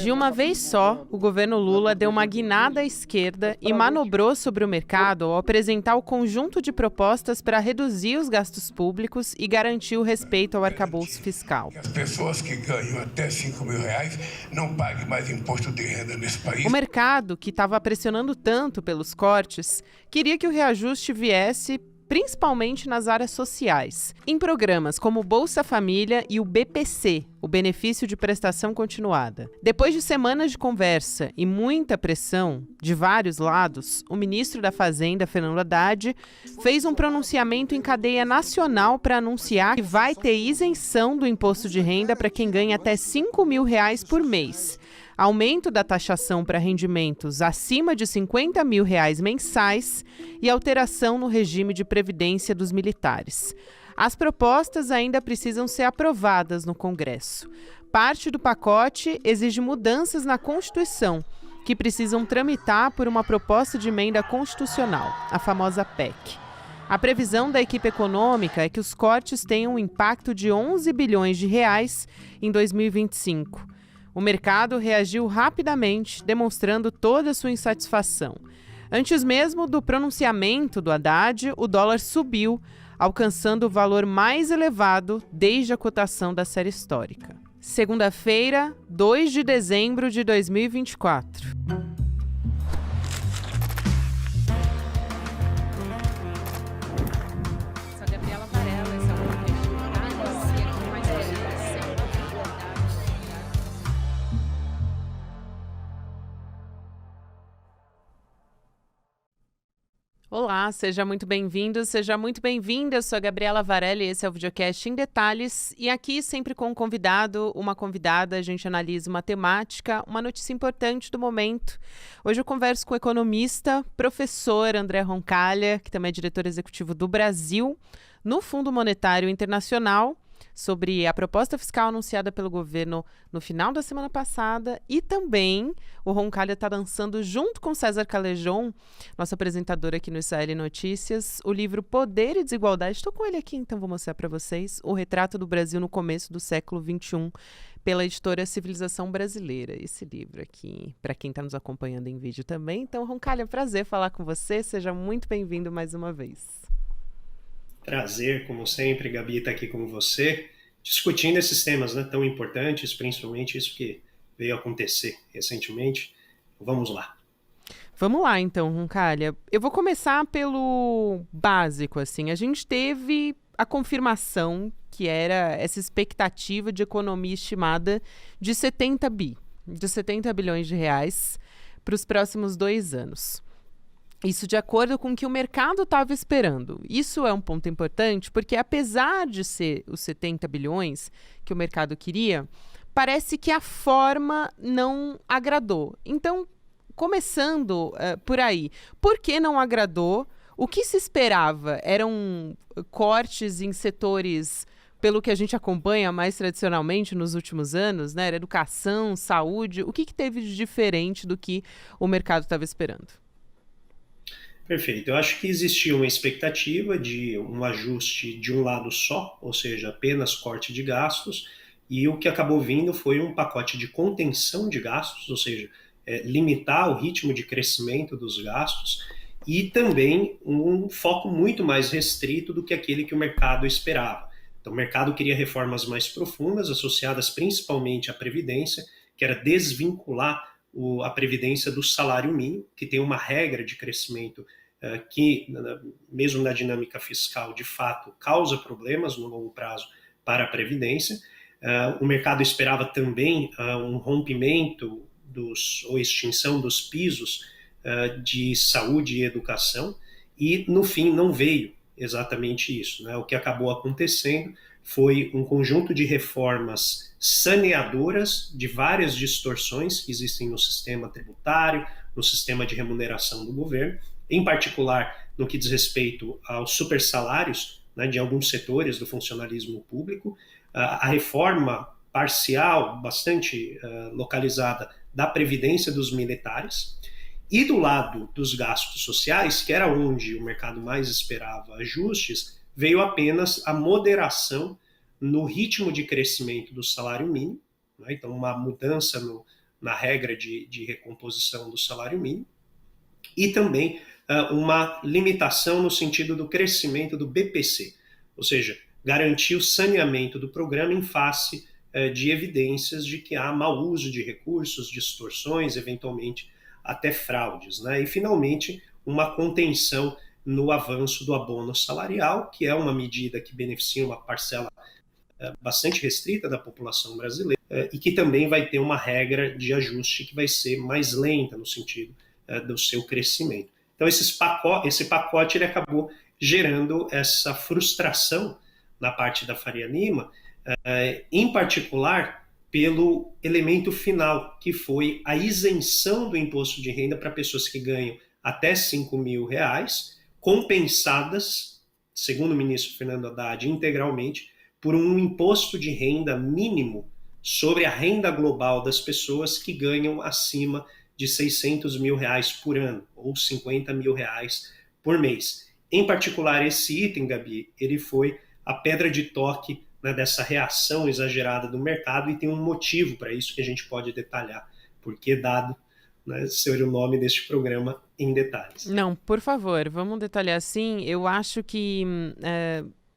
De uma vez só, o governo Lula deu uma guinada à esquerda e manobrou sobre o mercado ao apresentar o conjunto de propostas para reduzir os gastos públicos e garantir o respeito ao arcabouço fiscal. Que as pessoas que ganham até 5 mil reais não paguem mais imposto de renda nesse país. O mercado, que estava pressionando tanto pelos cortes, queria que o reajuste viesse principalmente nas áreas sociais, em programas como o Bolsa Família e o BPC, o Benefício de Prestação Continuada. Depois de semanas de conversa e muita pressão de vários lados, o ministro da Fazenda, Fernando Haddad, fez um pronunciamento em cadeia nacional para anunciar que vai ter isenção do imposto de renda para quem ganha até 5 mil reais por mês, aumento da taxação para rendimentos acima de 50 mil reais mensais e alteração no regime de previdência dos militares. As propostas ainda precisam ser aprovadas no Congresso. Parte do pacote exige mudanças na Constituição, que precisam tramitar por uma proposta de emenda constitucional, a famosa PEC. A previsão da equipe econômica é que os cortes tenham um impacto de 11 bilhões de reais em 2025. O mercado reagiu rapidamente, demonstrando toda a sua insatisfação. Antes mesmo do pronunciamento do Haddad, o dólar subiu, alcançando o valor mais elevado desde a cotação da série histórica. Segunda-feira, 2 de dezembro de 2024. Olá, seja muito bem-vindo, seja muito bem-vinda. Eu sou a Gabriela Varelli, esse é o Videocast em Detalhes. E aqui, sempre com um convidado, uma convidada, a gente analisa uma temática, uma notícia importante do momento. Hoje eu converso com o economista, professor André Roncalha, que também é diretor executivo do Brasil, no Fundo Monetário Internacional, sobre a proposta fiscal anunciada pelo governo no final da semana passada, e também o Roncalha está lançando, junto com César Calejon, nosso apresentador aqui no Israel Notícias, o livro Poder e Desigualdade. Estou com ele aqui, então vou mostrar para vocês o retrato do Brasil no começo do século XXI, pela editora Civilização Brasileira. Esse livro aqui, para quem está nos acompanhando em vídeo também. Então, Roncalha, prazer falar com você, seja muito bem-vindo mais uma vez. Prazer, como sempre, Gabi, estar aqui com você, discutindo esses temas, né, tão importantes, principalmente isso que veio acontecer recentemente. Vamos lá. Vamos lá, então, Roncalha. Eu vou começar pelo básico, assim. A gente teve a confirmação que era essa expectativa de economia estimada de 70 bilhões de reais para os próximos 2 anos. Isso de acordo com o que o mercado estava esperando. Isso é um ponto importante, porque apesar de ser os 70 bilhões que o mercado queria, parece que a forma não agradou. Então, começando por aí, por que não agradou? O que se esperava? Eram cortes em setores, pelo que a gente acompanha mais tradicionalmente nos últimos anos, né? Era educação, saúde. O que teve de diferente do que o mercado estava esperando? Perfeito. Eu acho que existia uma expectativa de um ajuste de um lado só, ou seja, apenas corte de gastos, e o que acabou vindo foi um pacote de contenção de gastos, ou seja, limitar o ritmo de crescimento dos gastos, e também um foco muito mais restrito do que aquele que o mercado esperava. Então, o mercado queria reformas mais profundas, associadas principalmente à Previdência, que era desvincular a Previdência do salário mínimo, que tem uma regra de crescimento que, mesmo na dinâmica fiscal, de fato, causa problemas no longo prazo para a Previdência. O mercado esperava também um rompimento ou extinção dos pisos de saúde e educação, e, no fim, não veio exatamente isso, né? O que acabou acontecendo foi um conjunto de reformas saneadoras de várias distorções que existem no sistema tributário, no sistema de remuneração do governo, em particular no que diz respeito aos supersalários, né, de alguns setores do funcionalismo público, a reforma parcial, bastante localizada, da Previdência dos militares, e do lado dos gastos sociais, que era onde o mercado mais esperava ajustes, veio apenas a moderação no ritmo de crescimento do salário mínimo, né? Então uma mudança na regra de recomposição do salário mínimo, e também uma limitação no sentido do crescimento do BPC, ou seja, garantir o saneamento do programa em face de evidências de que há mau uso de recursos, distorções, eventualmente até fraudes, né? E, finalmente, uma contenção no avanço do abono salarial, que é uma medida que beneficia uma parcela bastante restrita da população brasileira e que também vai ter uma regra de ajuste que vai ser mais lenta no sentido do seu crescimento. Então, esse pacote ele acabou gerando essa frustração na parte da Faria Lima, em particular pelo elemento final, que foi a isenção do imposto de renda para pessoas que ganham até R$ 5.000, compensadas, segundo o ministro Fernando Haddad, integralmente, por um imposto de renda mínimo sobre a renda global das pessoas que ganham acima de R$ 600 mil por ano, ou R$ 50 mil por mês. Em particular, esse item, Gabi, ele foi a pedra de toque, né, dessa reação exagerada do mercado, e tem um motivo para isso que a gente pode detalhar, porque dado, né, ser o nome deste programa em detalhes. Não, por favor, vamos detalhar assim. Eu acho que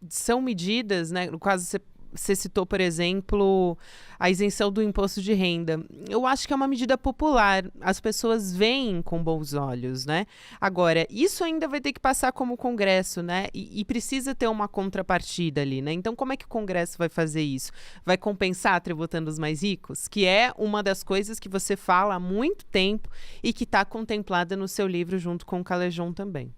são medidas, né, no caso você citou, por exemplo, a isenção do imposto de renda. Eu acho que é uma medida popular. As pessoas veem com bons olhos, né? Agora, isso ainda vai ter que passar como Congresso, né? E precisa ter uma contrapartida ali, né? Então, como é que o Congresso vai fazer isso? Vai compensar tributando os mais ricos? Que é uma das coisas que você fala há muito tempo e que está contemplada no seu livro junto com o Calejão também.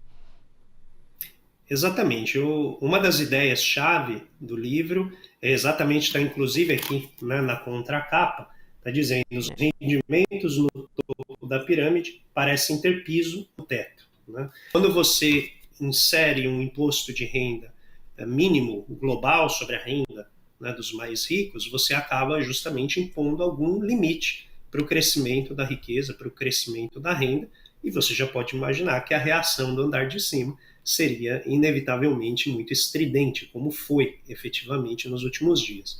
Exatamente. Uma das ideias-chave do livro é exatamente, está inclusive aqui, né, na contracapa, está dizendo os rendimentos no topo da pirâmide parecem ter piso no teto, né? Quando você insere um imposto de renda mínimo global sobre a renda, né, dos mais ricos, você acaba justamente impondo algum limite para o crescimento da riqueza, para o crescimento da renda, e você já pode imaginar que a reação do andar de cima seria inevitavelmente muito estridente, como foi efetivamente nos últimos dias.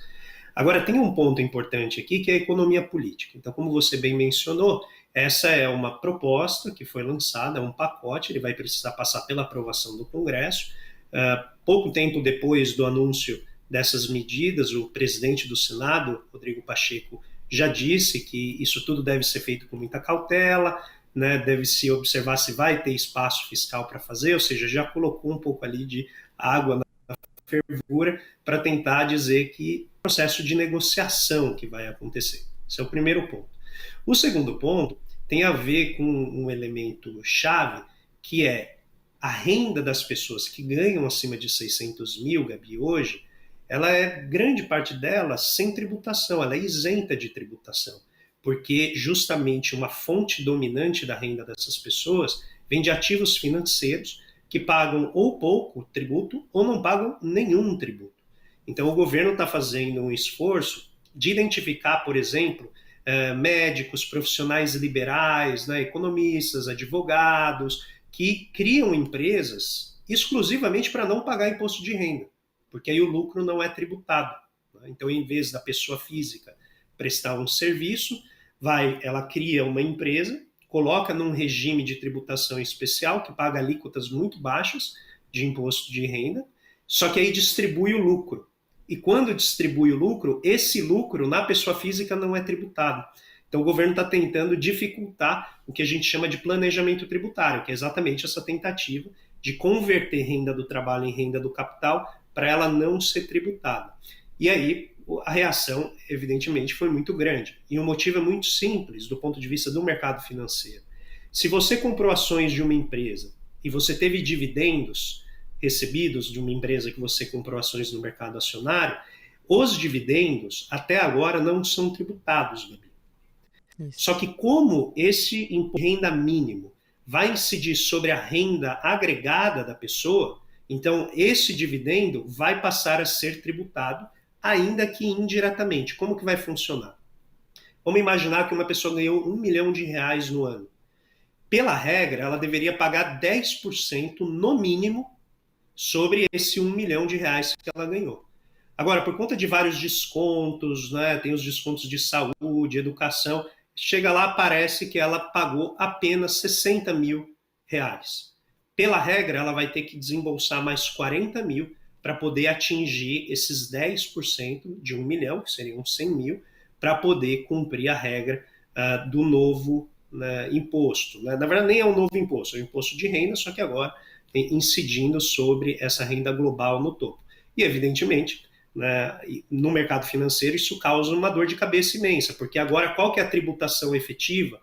Agora, tem um ponto importante aqui, que é a economia política. Então, como você bem mencionou, essa é uma proposta que foi lançada, é um pacote, ele vai precisar passar pela aprovação do Congresso. Pouco tempo depois do anúncio dessas medidas, o presidente do Senado, Rodrigo Pacheco, já disse que isso tudo deve ser feito com muita cautela, né, deve-se observar se vai ter espaço fiscal para fazer, ou seja, já colocou um pouco ali de água na fervura para tentar dizer que é um processo de negociação que vai acontecer. Esse é o primeiro ponto. O segundo ponto tem a ver com um elemento chave, que é a renda das pessoas que ganham acima de 600 mil, Gabi, hoje, ela é, grande parte dela, sem tributação, ela é isenta de tributação, porque justamente uma fonte dominante da renda dessas pessoas vem de ativos financeiros que pagam ou pouco tributo ou não pagam nenhum tributo. Então, o governo está fazendo um esforço de identificar, por exemplo, médicos, profissionais liberais, né, economistas, advogados, que criam empresas exclusivamente para não pagar imposto de renda, porque aí o lucro não é tributado, né? Então, em vez da pessoa física prestar um serviço, ela cria uma empresa, coloca num regime de tributação especial, que paga alíquotas muito baixas de imposto de renda, só que aí distribui o lucro. E quando distribui o lucro, esse lucro na pessoa física não é tributado. Então o governo está tentando dificultar o que a gente chama de planejamento tributário, que é exatamente essa tentativa de converter renda do trabalho em renda do capital para ela não ser tributada. E aí a reação, evidentemente, foi muito grande. E o motivo é muito simples do ponto de vista do mercado financeiro. Se você comprou ações de uma empresa e você teve dividendos recebidos de uma empresa que você comprou ações no mercado acionário, os dividendos até agora não são tributados, Gabi. Só que como esse renda mínimo vai incidir sobre a renda agregada da pessoa, então esse dividendo vai passar a ser tributado, ainda que indiretamente. Como que vai funcionar? Vamos imaginar que uma pessoa ganhou R$1 milhão no ano. Pela regra, ela deveria pagar 10% no mínimo sobre esse R$1 milhão que ela ganhou. Agora, por conta de vários descontos, né, tem os descontos de saúde, educação, Chega lá, parece que ela pagou apenas 60 mil reais. Pela regra, ela vai ter que desembolsar mais 40 mil para poder atingir esses 10% de 1 milhão, que seriam 100 mil, para poder cumprir a regra do novo, né, imposto. Né? Na verdade, nem é um novo imposto, é um imposto de renda, só que agora incidindo sobre essa renda global no topo. E, evidentemente, né, no mercado financeiro isso causa uma dor de cabeça imensa, porque agora qual que é a tributação efetiva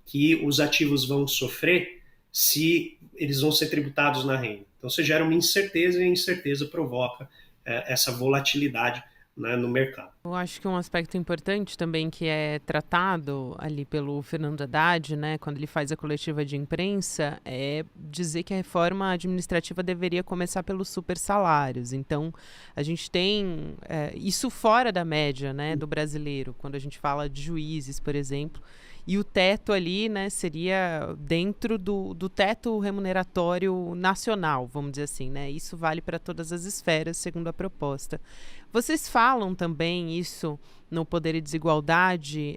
que os ativos vão sofrer se eles vão ser tributados na renda? Então você gera uma incerteza e a incerteza provoca essa volatilidade, né, no mercado. Eu acho que um aspecto importante também que é tratado ali pelo Fernando Haddad, né, quando ele faz a coletiva de imprensa, é dizer que a reforma administrativa deveria começar pelos supersalários. Então, a gente tem isso fora da média, né, do brasileiro, quando a gente fala de juízes, por exemplo. E o teto ali, né, seria dentro do teto remuneratório nacional, vamos dizer assim, né? Isso vale para todas as esferas, segundo a proposta. Vocês falam também isso no Poder e Desigualdade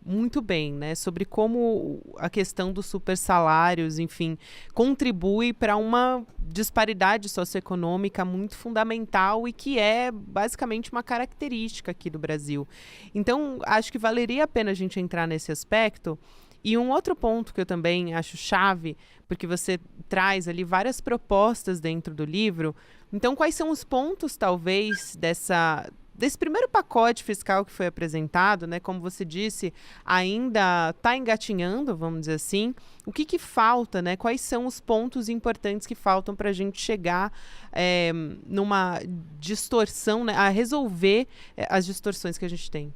muito bem, né? Sobre como a questão dos supersalários, enfim, contribui para uma disparidade socioeconômica muito fundamental e que é basicamente uma característica aqui do Brasil. Então, acho que valeria a pena a gente entrar nesse aspecto. E um outro ponto que eu também acho chave, porque você traz ali várias propostas dentro do livro. Então, quais são os pontos, talvez, desse primeiro pacote fiscal que foi apresentado, né? Como você disse, ainda está engatinhando, vamos dizer assim. O que falta, né? Quais são os pontos importantes que faltam para a gente chegar numa distorção, né? A resolver as distorções que a gente tem?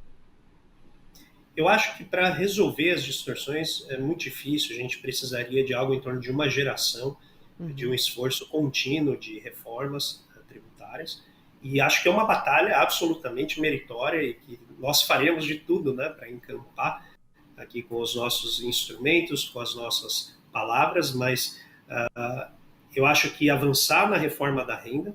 Eu acho que para resolver as distorções é muito difícil, a gente precisaria de algo em torno de uma geração, de um esforço contínuo de reformas tributárias, e acho que é uma batalha absolutamente meritória e que nós faremos de tudo, né, para encampar aqui com os nossos instrumentos, com as nossas palavras, mas eu acho que avançar na reforma da renda,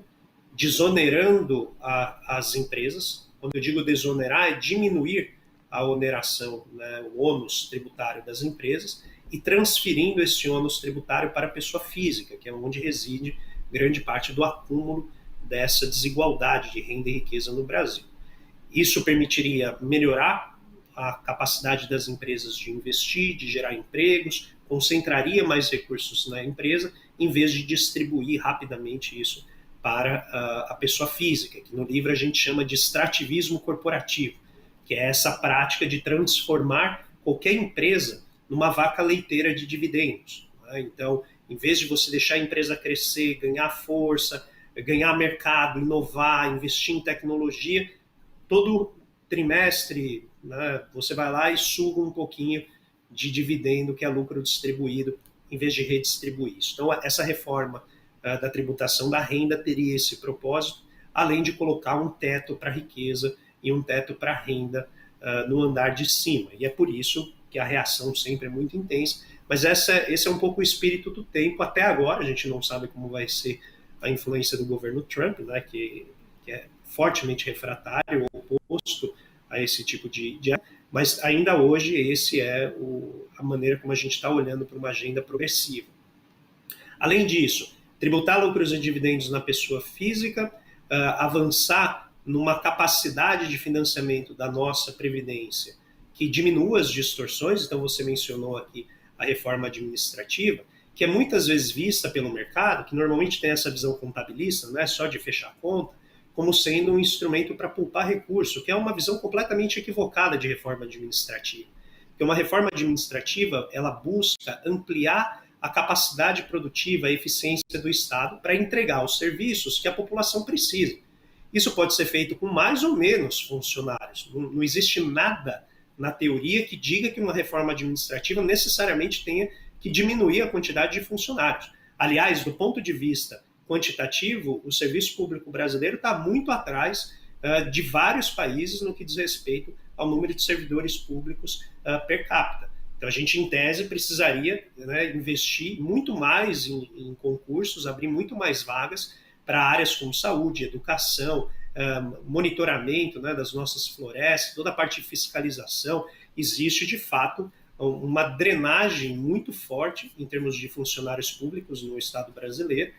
desonerando as empresas, quando eu digo desonerar, é diminuir a oneração, né, o ônus tributário das empresas e transferindo esse ônus tributário para a pessoa física, que é onde reside grande parte do acúmulo dessa desigualdade de renda e riqueza no Brasil. Isso permitiria melhorar a capacidade das empresas de investir, de gerar empregos, concentraria mais recursos na empresa, em vez de distribuir rapidamente isso para a pessoa física, que no livro a gente chama de extrativismo corporativo, que é essa prática de transformar qualquer empresa numa vaca leiteira de dividendos. Né? Então, em vez de você deixar a empresa crescer, ganhar força, ganhar mercado, inovar, investir em tecnologia, todo trimestre, né, você vai lá e suga um pouquinho de dividendo, que é lucro distribuído, em vez de redistribuir isso. Então, essa reforma da tributação da renda teria esse propósito, além de colocar um teto para a riqueza e um teto para a renda no andar de cima. E é por isso que a reação sempre é muito intensa, mas esse é um pouco o espírito do tempo. Até agora, a gente não sabe como vai ser a influência do governo Trump, né, que é fortemente refratário, oposto a esse tipo de mas ainda hoje esse é a maneira como a gente está olhando para uma agenda progressiva. Além disso, tributar lucros e dividendos na pessoa física, avançar numa capacidade de financiamento da nossa Previdência que diminua as distorções. Então você mencionou aqui a reforma administrativa, que é muitas vezes vista pelo mercado, que normalmente tem essa visão contabilista, não é só de fechar conta, como sendo um instrumento para poupar recurso, que é uma visão completamente equivocada de reforma administrativa. Porque uma reforma administrativa, ela busca ampliar a capacidade produtiva, a eficiência do Estado para entregar os serviços que a população precisa. Isso pode ser feito com mais ou menos funcionários. Não existe nada na teoria que diga que uma reforma administrativa necessariamente tenha que diminuir a quantidade de funcionários. Aliás, do ponto de vista quantitativo, o serviço público brasileiro está muito atrás de vários países no que diz respeito ao número de servidores públicos per capita. Então, a gente, em tese, precisaria, né, investir muito mais em concursos, abrir muito mais vagas para áreas como saúde, educação, monitoramento, né, das nossas florestas, toda a parte de fiscalização. existe, de fato, uma drenagem muito forte em termos de funcionários públicos no Estado brasileiro,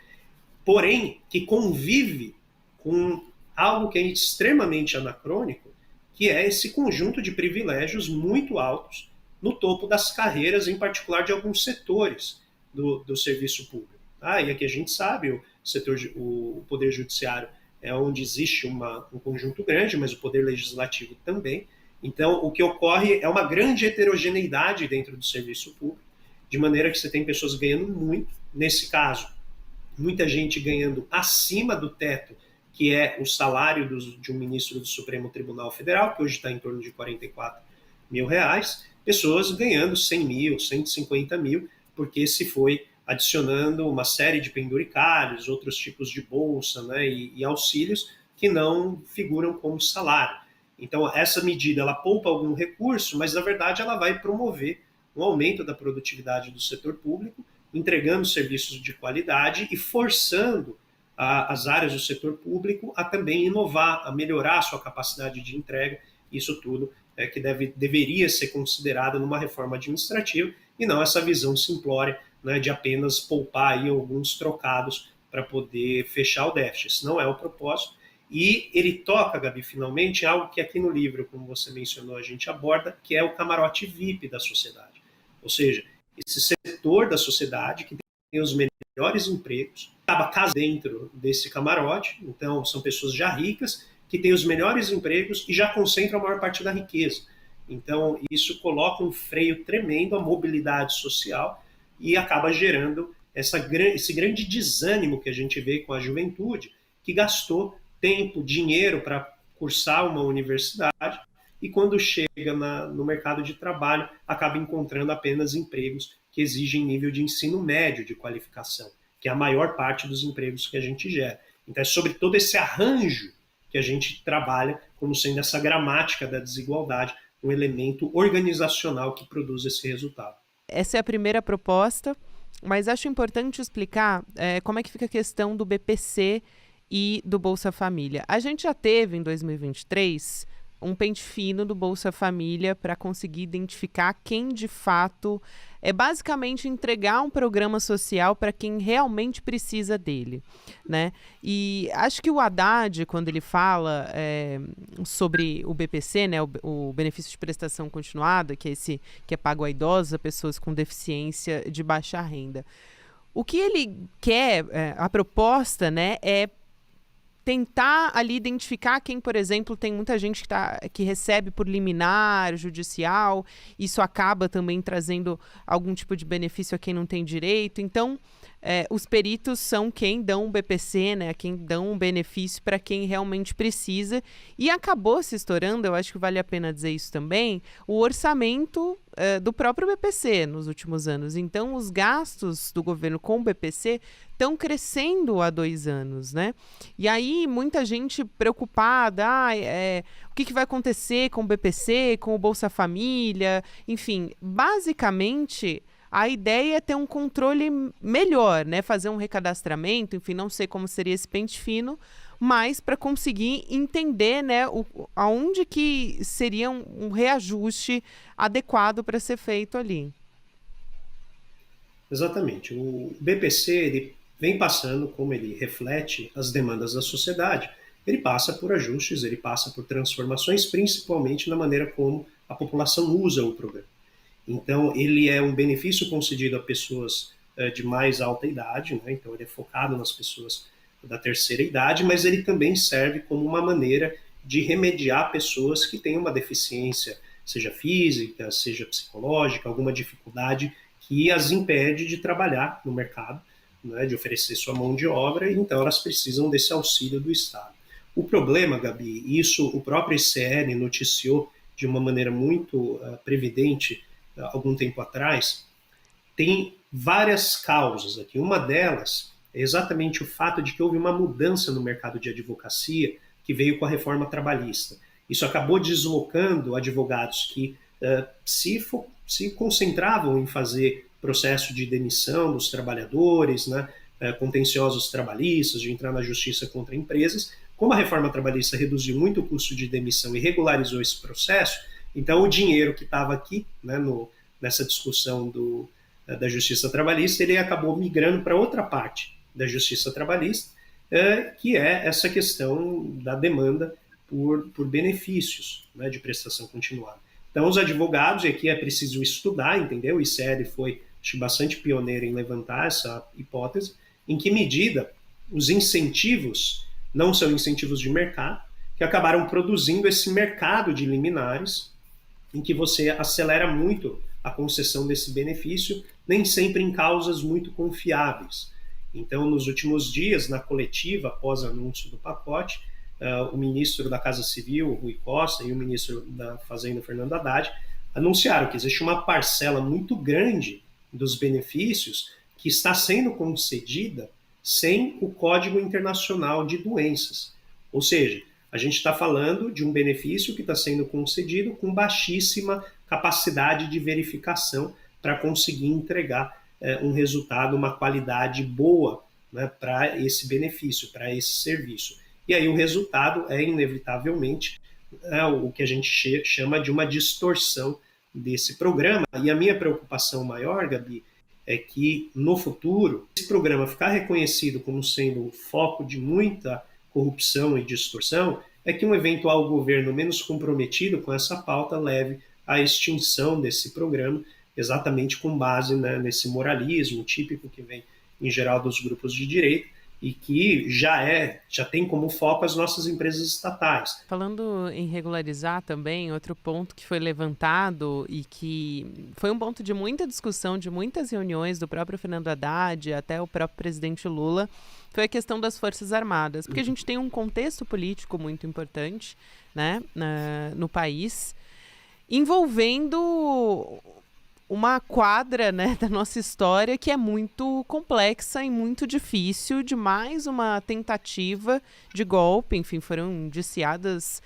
porém, que convive com algo que é extremamente anacrônico, que é esse conjunto de privilégios muito altos no topo das carreiras, em particular de alguns setores do serviço público. E aqui a gente sabe, o Poder Judiciário é onde existe um conjunto grande, mas o Poder Legislativo também. Então, o que ocorre é uma grande heterogeneidade dentro do serviço público, de maneira que você tem pessoas ganhando muito, nesse caso, muita gente ganhando acima do teto, que é o salário de um ministro do Supremo Tribunal Federal, que hoje está em torno de R$ 44.000, pessoas ganhando 100 mil, 150 mil, porque se foi adicionando uma série de penduricalhos, outros tipos de bolsa, né, e auxílios que não figuram como salário. Então, essa medida ela poupa algum recurso, mas, na verdade, ela vai promover um aumento da produtividade do setor público, entregando serviços de qualidade e forçando as áreas do setor público a também inovar, a melhorar a sua capacidade de entrega. Isso tudo é que deveria ser considerado numa reforma administrativa e não essa visão simplória, né, de apenas poupar aí alguns trocados para poder fechar o déficit. Isso não é o propósito. E ele toca, Gabi, finalmente, em algo que aqui no livro, como você mencionou, a gente aborda, que é o camarote VIP da sociedade. Ou seja, esse setor da sociedade que tem os melhores empregos, acaba casado dentro desse camarote, então são pessoas já ricas, que têm os melhores empregos e já concentram a maior parte da riqueza. Então, isso coloca um freio tremendo à mobilidade social e acaba gerando esse grande desânimo que a gente vê com a juventude, que gastou tempo, dinheiro para cursar uma universidade e quando chega no mercado de trabalho acaba encontrando apenas empregos que exigem nível de ensino médio de qualificação, que é a maior parte dos empregos que a gente gera. Então é sobre todo esse arranjo que a gente trabalha como sendo essa gramática da desigualdade, um elemento organizacional que produz esse resultado. Essa é a primeira proposta, mas acho importante explicar como é que fica a questão do BPC e do Bolsa Família. A gente já teve, em 2023, um pente fino do Bolsa Família para conseguir identificar quem, de fato, é basicamente entregar um programa social para quem realmente precisa dele, né? E acho que o Haddad, quando ele fala sobre o BPC, né, o benefício de prestação continuada, que é esse que é pago a idosos, a pessoas com deficiência de baixa renda, o que ele quer, a proposta, né, é tentar ali identificar quem, por exemplo, tem muita gente que recebe por liminar judicial, isso acaba também trazendo algum tipo de benefício a quem não tem direito. Então, os peritos são quem dão um BPC, né, quem dão um benefício para quem realmente precisa. E acabou se estourando, eu acho que vale a pena dizer isso também, o orçamento do próprio BPC nos últimos anos. Então, os gastos do governo com o BPC estão crescendo há 2 anos, né? E aí, muita gente preocupada, o que vai acontecer com o BPC, com o Bolsa Família, enfim, basicamente a ideia é ter um controle melhor, né? Fazer um recadastramento, enfim, não sei como seria esse pente fino, mas para conseguir entender, né, aonde que seria um reajuste adequado para ser feito ali. Exatamente. O BPC ele vem passando, como ele reflete as demandas da sociedade, ele passa por ajustes, ele passa por transformações, principalmente na maneira como a população usa o programa. Então, ele é um benefício concedido a pessoas de mais alta idade, né? Então ele é focado nas pessoas da terceira idade, mas ele também serve como uma maneira de remediar pessoas que têm uma deficiência, seja física, seja psicológica, alguma dificuldade que as impede de trabalhar no mercado, né, de oferecer sua mão de obra, e então elas precisam desse auxílio do Estado. O problema, Gabi, isso o próprio ICL noticiou de uma maneira muito previdente algum tempo atrás, tem várias causas aqui. Uma delas é exatamente o fato de que houve uma mudança no mercado de advocacia que veio com a reforma trabalhista. Isso acabou deslocando advogados que se concentravam em fazer processo de demissão dos trabalhadores, né, contenciosos trabalhistas, de entrar na justiça contra empresas. Como a reforma trabalhista reduziu muito o custo de demissão e regularizou esse processo, Então, o dinheiro que estava aqui, né, nessa discussão da Justiça Trabalhista, ele acabou migrando para outra parte da Justiça Trabalhista, que é essa questão da demanda por benefícios, né, de prestação continuada. Então, os advogados, e aqui é preciso estudar, entendeu? O ICL foi, acho, bastante pioneiro em levantar essa hipótese, em que medida os incentivos não são incentivos de mercado, que acabaram produzindo esse mercado de liminares, em que você acelera muito a concessão desse benefício, nem sempre em causas muito confiáveis. Então, nos últimos dias, na coletiva, após anúncio do pacote, o ministro da Casa Civil, Rui Costa, e o ministro da Fazenda, Fernando Haddad, anunciaram que existe uma parcela muito grande dos benefícios que está sendo concedida sem o Código Internacional de Doenças. Ou seja, a gente está falando de um benefício que está sendo concedido com baixíssima capacidade de verificação para conseguir entregar um resultado, uma qualidade boa, né, para esse benefício, para esse serviço. E aí o resultado é, inevitavelmente, o que a gente chama de uma distorção desse programa. E a minha preocupação maior, Gabi, é que no futuro, esse programa ficar reconhecido como sendo foco de muita corrupção e distorção, é que um eventual governo menos comprometido com essa pauta leve à extinção desse programa, exatamente com base, né, nesse moralismo típico que vem, em geral, dos grupos de direita, e que já tem como foco as nossas empresas estatais. Falando em regularizar também, outro ponto que foi levantado e que foi um ponto de muita discussão, de muitas reuniões do próprio Fernando Haddad, até o próprio presidente Lula, foi a questão das Forças Armadas, porque a gente tem um contexto político muito importante, né, no país, envolvendo uma quadra, né, da nossa história que é muito complexa e muito difícil, de mais uma tentativa de golpe. Enfim, foram indiciadas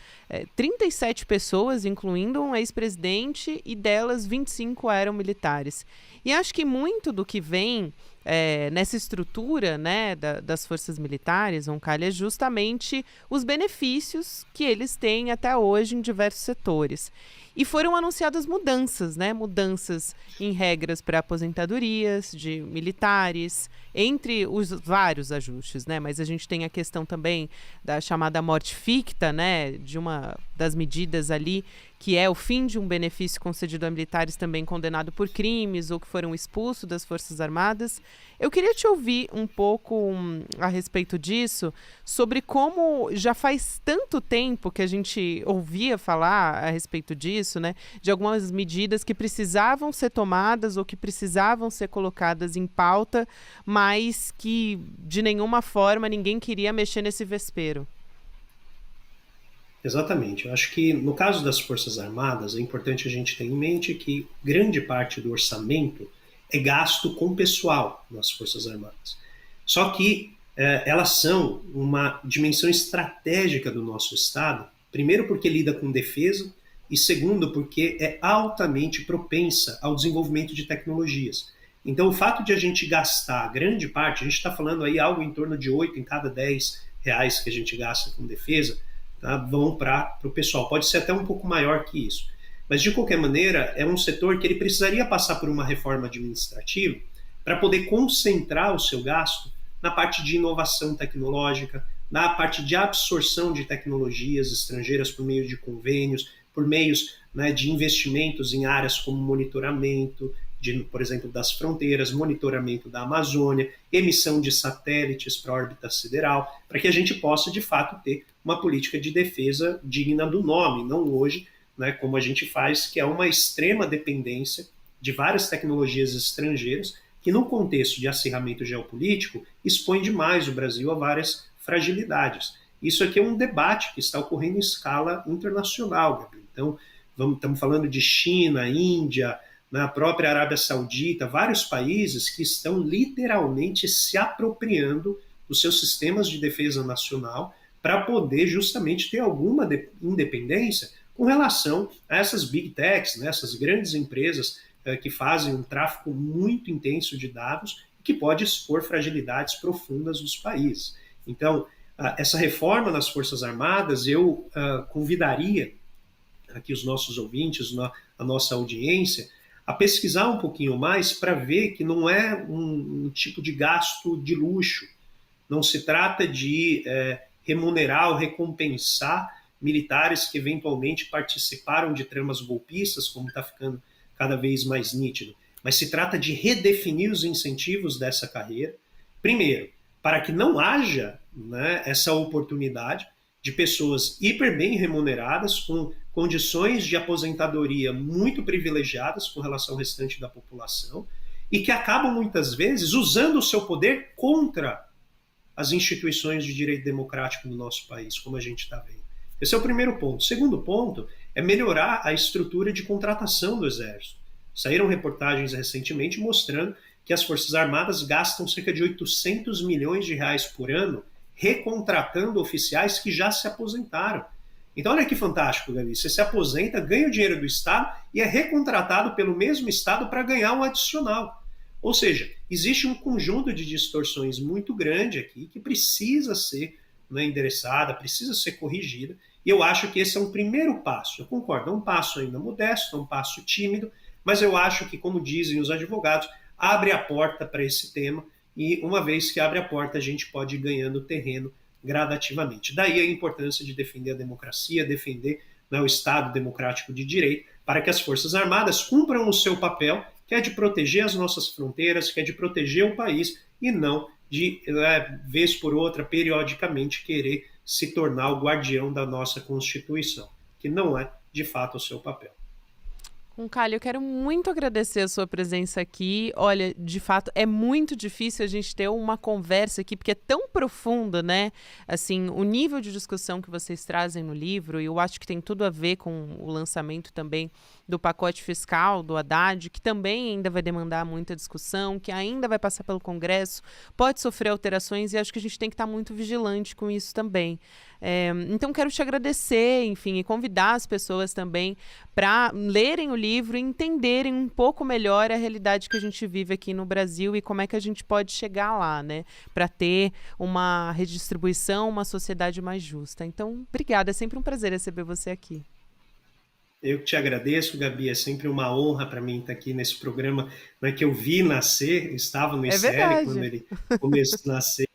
37 pessoas, incluindo um ex-presidente, e delas 25 eram militares. E acho que muito do que vem nessa estrutura, né, das forças militares, Roncalha, é justamente os benefícios que eles têm até hoje em diversos setores. E foram anunciadas mudanças, né? Mudanças em regras para aposentadorias de militares, entre os vários ajustes, né? Mas a gente tem a questão também da chamada morte ficta, né? De uma das medidas ali, que é o fim de um benefício concedido a militares também condenados por crimes ou que foram expulsos das Forças Armadas. Eu queria te ouvir um pouco a respeito disso, sobre como já faz tanto tempo que a gente ouvia falar a respeito disso, né? De algumas medidas que precisavam ser tomadas ou que precisavam ser colocadas em pauta, mas que de nenhuma forma ninguém queria mexer nesse vespeiro. Exatamente. Eu acho que no caso das Forças Armadas é importante a gente ter em mente que grande parte do orçamento é gasto com pessoal nas Forças Armadas. Só que elas são uma dimensão estratégica do nosso Estado, primeiro porque lida com defesa e segundo porque é altamente propensa ao desenvolvimento de tecnologias. Então o fato de a gente gastar grande parte, a gente está falando aí algo em torno de 8 em cada 10 reais que a gente gasta com defesa, tá, vão para o pessoal. Pode ser até um pouco maior que isso. Mas, de qualquer maneira, é um setor que ele precisaria passar por uma reforma administrativa para poder concentrar o seu gasto na parte de inovação tecnológica, na parte de absorção de tecnologias estrangeiras por meio de convênios, por meios, né, de investimentos em áreas como monitoramento, por exemplo, das fronteiras, monitoramento da Amazônia, emissão de satélites para a órbita sideral, para que a gente possa, de fato, ter uma política de defesa digna do nome, não hoje, né, como a gente faz, que é uma extrema dependência de várias tecnologias estrangeiras, que no contexto de acirramento geopolítico expõe demais o Brasil a várias fragilidades. Isso aqui é um debate que está ocorrendo em escala internacional, Gabriel. Então, estamos falando de China, Índia, na própria Arábia Saudita, vários países que estão literalmente se apropriando dos seus sistemas de defesa nacional para poder justamente ter alguma independência com relação a essas big techs, né, essas grandes empresas que fazem um tráfico muito intenso de dados e que pode expor fragilidades profundas dos países. Então, essa reforma nas Forças Armadas, eu convidaria aqui os nossos ouvintes, a nossa audiência, a pesquisar um pouquinho mais para ver que não é um tipo de gasto de luxo. Não se trata de remunerar ou recompensar militares que eventualmente participaram de tramas golpistas, como está ficando cada vez mais nítido. Mas se trata de redefinir os incentivos dessa carreira. Primeiro, para que não haja, né, essa oportunidade de pessoas hiper bem remuneradas, com condições de aposentadoria muito privilegiadas com relação ao restante da população, e que acabam muitas vezes usando o seu poder contra as instituições de direito democrático do nosso país, como a gente está vendo. Esse é o primeiro ponto. O segundo ponto é melhorar a estrutura de contratação do Exército. Saíram reportagens recentemente mostrando que as Forças Armadas gastam cerca de 800 milhões de reais por ano recontratando oficiais que já se aposentaram. Então olha que fantástico, Gabi. Você se aposenta, ganha o dinheiro do Estado e é recontratado pelo mesmo Estado para ganhar um adicional. Ou seja, existe um conjunto de distorções muito grande aqui que precisa ser, né, endereçada, precisa ser corrigida, e eu acho que esse é um primeiro passo. Eu concordo, é um passo ainda modesto, é um passo tímido, mas eu acho que, como dizem os advogados, abre a porta para esse tema, e uma vez que abre a porta, a gente pode ir ganhando terreno gradativamente. Daí a importância de defender a democracia, defender, né, o Estado democrático de direito, para que as Forças Armadas cumpram o seu papel, que é de proteger as nossas fronteiras, que é de proteger o país, e não de, vez por outra, periodicamente, querer se tornar o guardião da nossa Constituição, que não é, de fato, o seu papel. Concalho, eu quero muito agradecer a sua presença aqui. Olha, de fato, é muito difícil a gente ter uma conversa aqui, porque é tão profunda, né? Assim, o nível de discussão que vocês trazem no livro, e eu acho que tem tudo a ver com o lançamento também do pacote fiscal do Haddad, que também ainda vai demandar muita discussão, que ainda vai passar pelo Congresso, pode sofrer alterações, e acho que a gente tem que estar muito vigilante com isso também. Então, quero te agradecer, enfim, e convidar as pessoas também para lerem o livro e entenderem um pouco melhor a realidade que a gente vive aqui no Brasil e como é que a gente pode chegar lá, né? Para ter uma redistribuição, uma sociedade mais justa. Então, obrigada, é sempre um prazer receber você aqui. Eu que te agradeço, Gabi, é sempre uma honra para mim estar aqui nesse programa, né, que eu vi nascer, estava no ICL quando ele começou a nascer.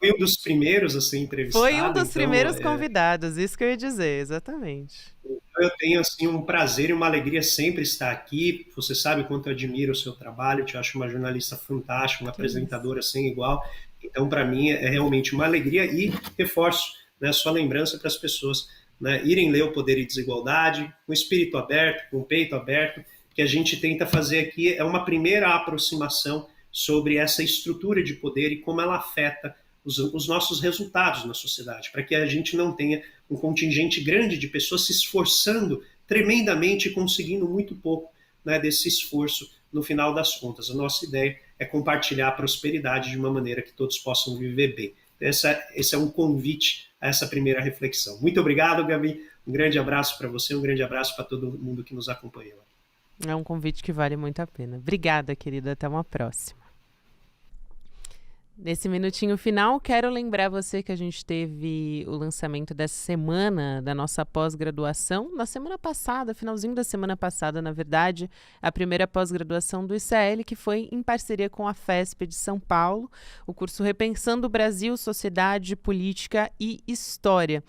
Fui um dos primeiros a ser entrevistado. Foi um dos primeiros convidados, isso que eu ia dizer, exatamente. Eu tenho assim, um prazer e uma alegria sempre estar aqui. Você sabe o quanto eu admiro o seu trabalho, eu te acho uma jornalista fantástica, uma apresentadora sem igual. Então, para mim, é realmente uma alegria e reforço, né, sua lembrança para as pessoas, né, irem ler O Poder e Desigualdade, com o espírito aberto, com o peito aberto, que a gente tenta fazer aqui é uma primeira aproximação sobre essa estrutura de poder e como ela afeta os nossos resultados na sociedade, para que a gente não tenha um contingente grande de pessoas se esforçando tremendamente e conseguindo muito pouco, né, desse esforço no final das contas. A nossa ideia é compartilhar a prosperidade de uma maneira que todos possam viver bem. Esse é um convite a essa primeira reflexão. Muito obrigado, Gabi. Um grande abraço para você, um grande abraço para todo mundo que nos acompanha. É um convite que vale muito a pena. Obrigada, querida. Até uma próxima. Nesse minutinho final, quero lembrar você que a gente teve o lançamento dessa semana da nossa pós-graduação, na semana passada, finalzinho da semana passada, na verdade, a primeira pós-graduação do ICL, que foi em parceria com a FESP de São Paulo, o curso Repensando o Brasil, Sociedade, Política e História.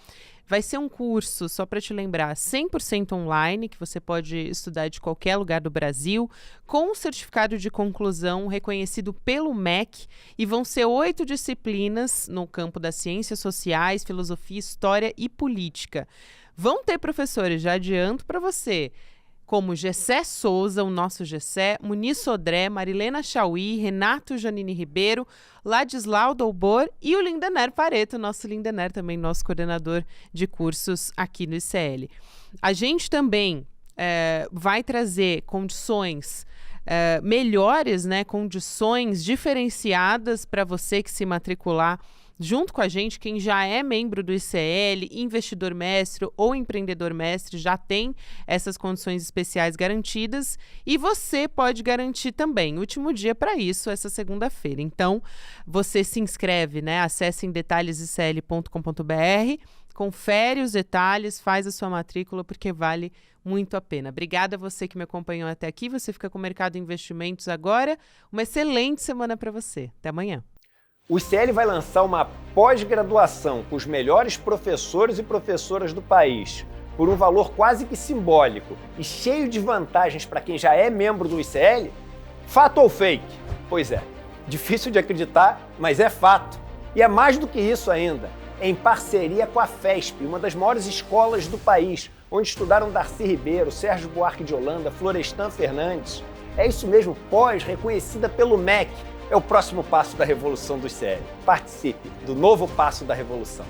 Vai ser um curso, só para te lembrar, 100% online, que você pode estudar de qualquer lugar do Brasil, com um certificado de conclusão reconhecido pelo MEC, e vão ser 8 disciplinas no campo das ciências sociais, filosofia, história e política. Vão ter professores, já adianto para você, como Gessé Souza, o nosso Gessé, Muniz Sodré, Marilena Chauí, Renato Janine Ribeiro, Ladislau Dolbor e o Lindener Pareto, nosso Lindener também, nosso coordenador de cursos aqui no ICL. A gente também vai trazer condições melhores, né, condições diferenciadas para você que se matricular junto com a gente. Quem já é membro do ICL, investidor mestre ou empreendedor mestre, já tem essas condições especiais garantidas e você pode garantir também. O último dia para isso, essa segunda-feira. Então, você se inscreve, né? Acesse em detalhesicl.com.br, confere os detalhes, faz a sua matrícula, porque vale muito a pena. Obrigada a você que me acompanhou até aqui. Você fica com o Mercado Investimentos agora. Uma excelente semana para você. Até amanhã. O ICL vai lançar uma pós-graduação com os melhores professores e professoras do país, por um valor quase que simbólico e cheio de vantagens para quem já é membro do ICL? Fato ou fake? Pois é, difícil de acreditar, mas é fato. E é mais do que isso ainda. É em parceria com a FESP, uma das maiores escolas do país, onde estudaram Darcy Ribeiro, Sérgio Buarque de Holanda, Florestan Fernandes. É isso mesmo, pós, reconhecida pelo MEC. É o próximo passo da revolução do ICL. Participe do novo passo da revolução.